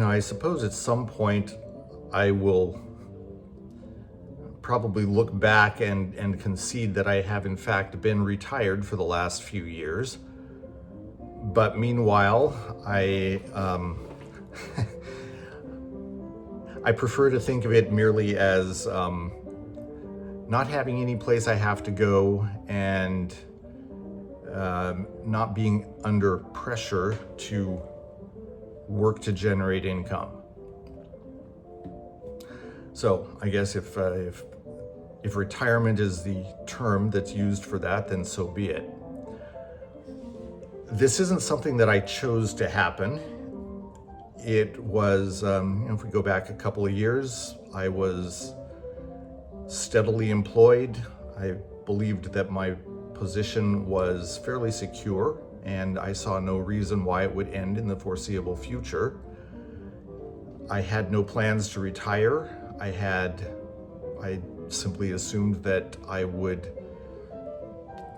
I suppose at some point I will probably look back and concede that I have in fact been retired for the last few years. But meanwhile, I prefer to think of it merely as not having any place I have to go and not being under pressure to work to generate income. So I guess if retirement is the term that's used for that, then so be it. This isn't something that I chose to happen. It was, if we go back a couple of years, I was steadily employed. I believed that my position was fairly secure, and I saw no reason why it would end in the foreseeable future. I had no plans to retire. I simply assumed that I would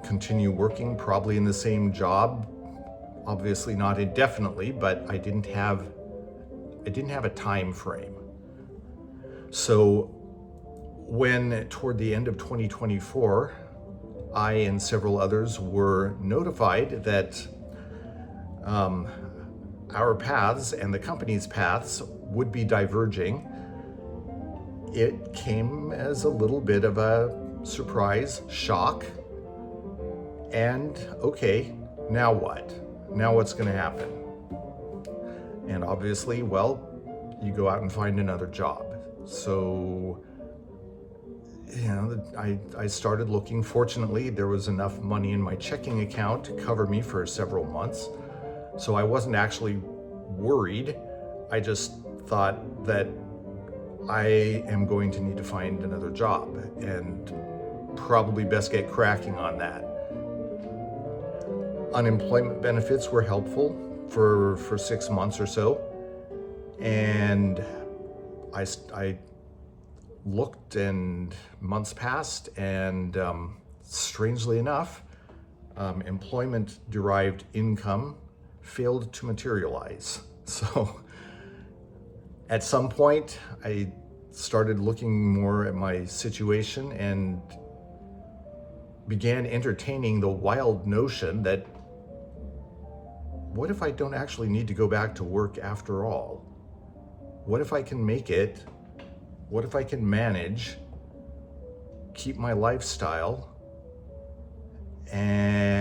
continue working probably in the same job, obviously not indefinitely, but I didn't have a time frame. So when toward the end of 2024, I and several others were notified that our paths and the company's paths would be diverging, it came as a little bit of a surprise, shock, and okay, now what? Now what's going to happen? And obviously, well, you go out and find another job. So, I started looking. Fortunately, there was enough money in my checking account to cover me for several months. So I wasn't actually worried. I just thought that I am going to need to find another job and probably best get cracking on that. Unemployment benefits were helpful for 6 months or so. And I looked, and months passed, and strangely enough, employment-derived income failed to materialize. So at some point, I started looking more at my situation and began entertaining the wild notion that what if I don't actually need to go back to work after all? What if I can make it? What if I can manage, keep my lifestyle, and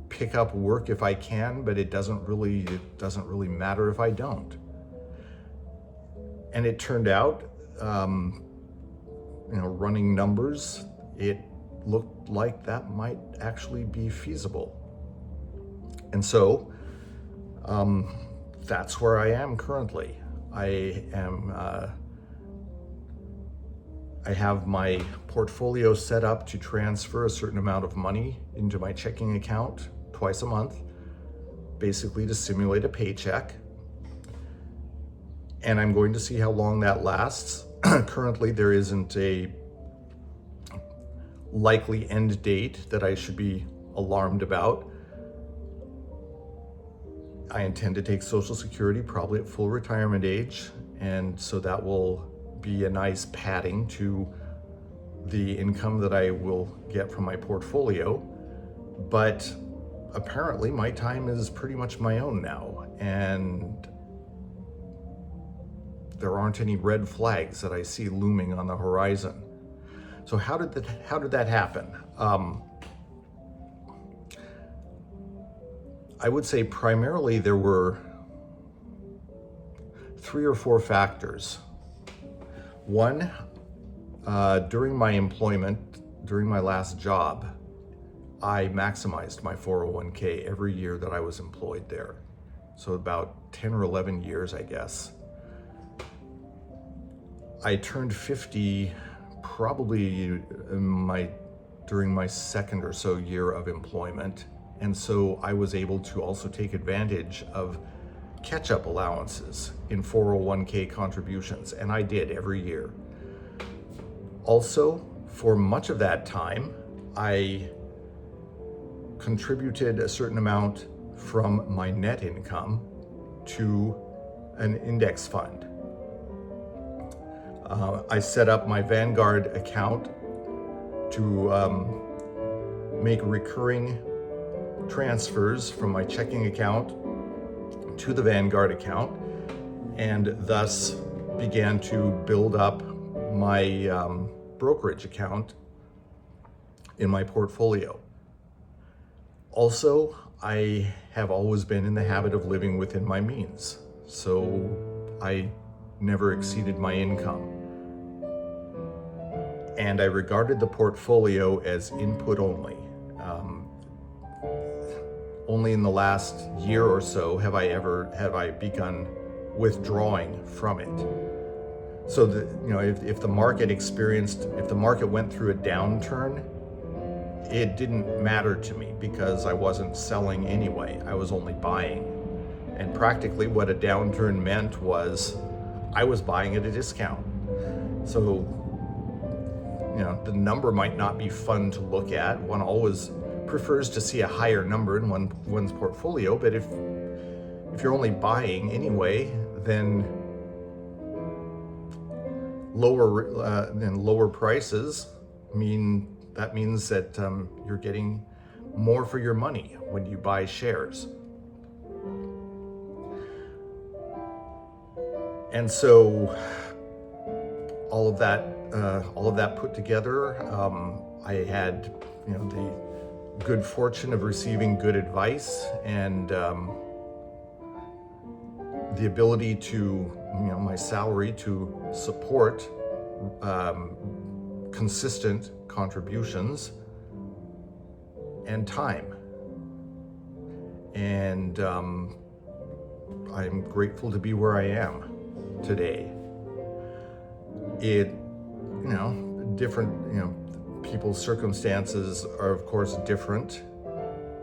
pick up work if I can, but it doesn't really matter if I don't. And it turned out, running numbers, it looked like that might actually be feasible. And so that's where I am currently. I have my portfolio set up to transfer a certain amount of money into my checking account twice a month, basically to simulate a paycheck. And I'm going to see how long that lasts. Currently, there isn't a likely end date that I should be alarmed about. I intend to take Social Security probably at full retirement age, and so that will be a nice padding to the income that I will get from my portfolio. But apparently my time is pretty much my own now, and there aren't any red flags that I see looming on the horizon. So how did that happen? I would say primarily there were 3 or 4 factors. One, during my employment, during my last job, I maximized my 401k every year that I was employed there. So about 10 or 11 years, I guess. I turned 50 probably during my second or so year of employment. And so I was able to also take advantage of catch-up allowances in 401k contributions, and I did every year. Also, for much of that time, I contributed a certain amount from my net income to an index fund. I set up my Vanguard account to make recurring transfers from my checking account to the Vanguard account, and thus began to build up my brokerage account in my portfolio. Also, I have always been in the habit of living within my means, so I never exceeded my income. And I regarded the portfolio as input only. Only in the last year or so have I begun withdrawing from it. So that, if the market went through a downturn, it didn't matter to me because I wasn't selling anyway. I was only buying. And practically what a downturn meant was I was buying at a discount. So, the number might not be fun to look at. One always prefers to see a higher number in one's portfolio, but if you're only buying anyway, then lower prices means that you're getting more for your money when you buy shares. And so all of that put together, I had the good fortune of receiving good advice and the ability to my salary to support consistent contributions and time. And I'm grateful to be where I am today. People's circumstances are of course different.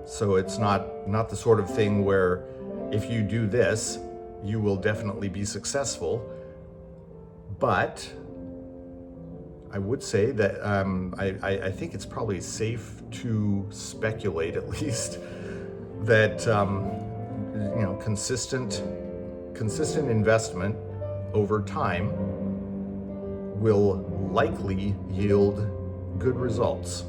So it's not the sort of thing where if you do this, you will definitely be successful. But I would say that I think it's probably safe to speculate, at least, that consistent investment over time will likely yield good results.